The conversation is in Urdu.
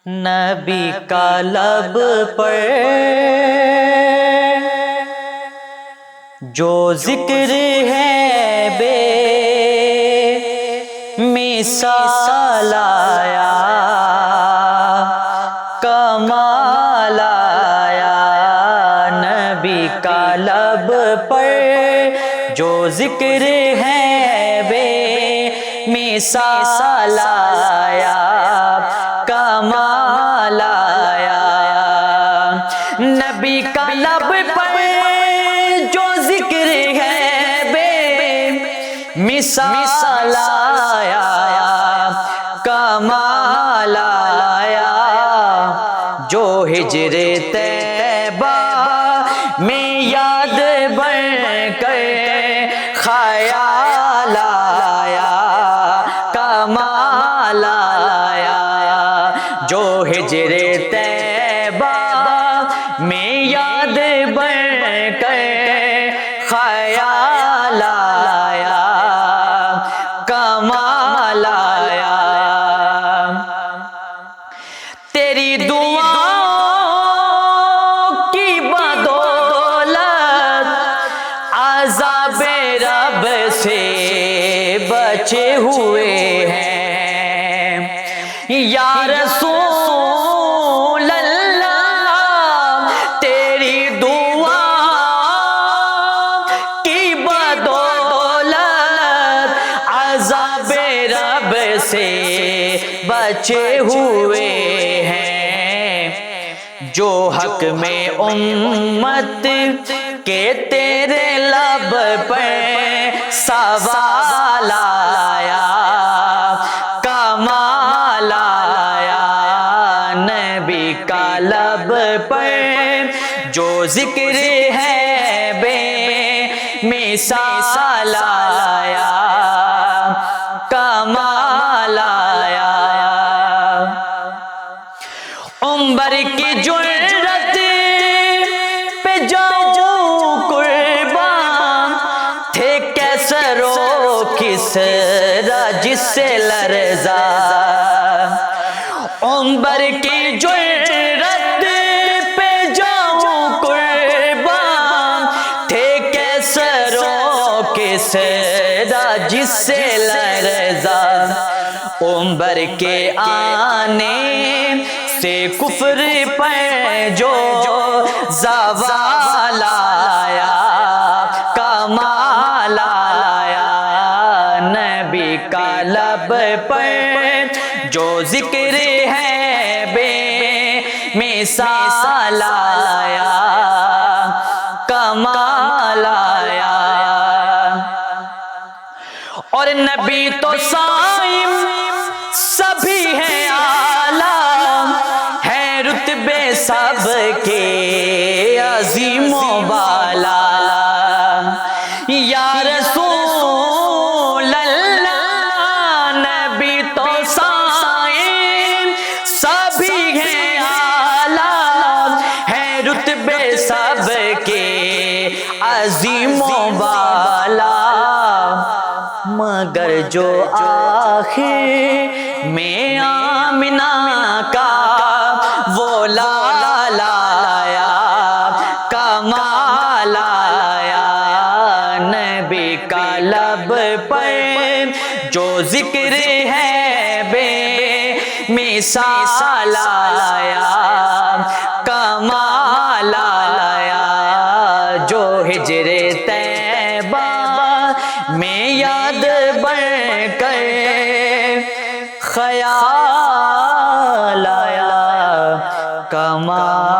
نبی کا لب پر جو ذکر ہے بے مثال آیا، کمال آیا۔ نبی کا لب پر جو ذکر ہے بے مثال آیا، کمال آیا۔ نبی کا لب پر جو ذکر ہے بے مثال آیا، کمال آیا۔ جو ہجر طیبہ میں یاد بن کر خیال آیا، کمال آیا۔ جو ہجر طیبہ میں یاد بن کر خیال آیا، کمال آیا۔ تیری دعاؤں کی بدولت عذاب رب سے بچے ہوئے ہیں، یا رسول اللہ۔ تیری دعا کی بدولت عذاب رب سے بچے ہوئے ہیں۔ جو حق میں امت کے تیرے لب پر سوال آیا، کمال آیا۔ نبی کا لب پر جو ذکر ہے بے مثال آیا، کمال آیا۔ عنبر کی جرت پہ جاؤں قربان، تھے کیسر و کسریٰ جس سے لرزا۔ عنبر کی جرت پہ جاؤں قربان، تھے کیسر و کسریٰ جس سے لرزا۔ عنبر کے آنے سے کفر پر جو زوال آیا، کمال آیا۔ نبی کا لب پر جو ذکر ہے بے مثال آیا، کمال آیا۔ اور نبی تو صائم سبھی ہیں اعلیٰ، ہے رتبے سب کے عظیم و بالا۔ یا رسول اللہ، نبی تو صائم سبھی ہیں اعلیٰ، ہے رتبے سب کے عظیم و بالا۔ مگر جو آخر میں آمنہ کا وہ لال آیا، کمال آیا۔ نبی کا لب پر جو ذکر ہے بے مثال آیا، کمال آیا۔ جو ہجر طیبہ میں یاد بن کر خیال آیا، کمال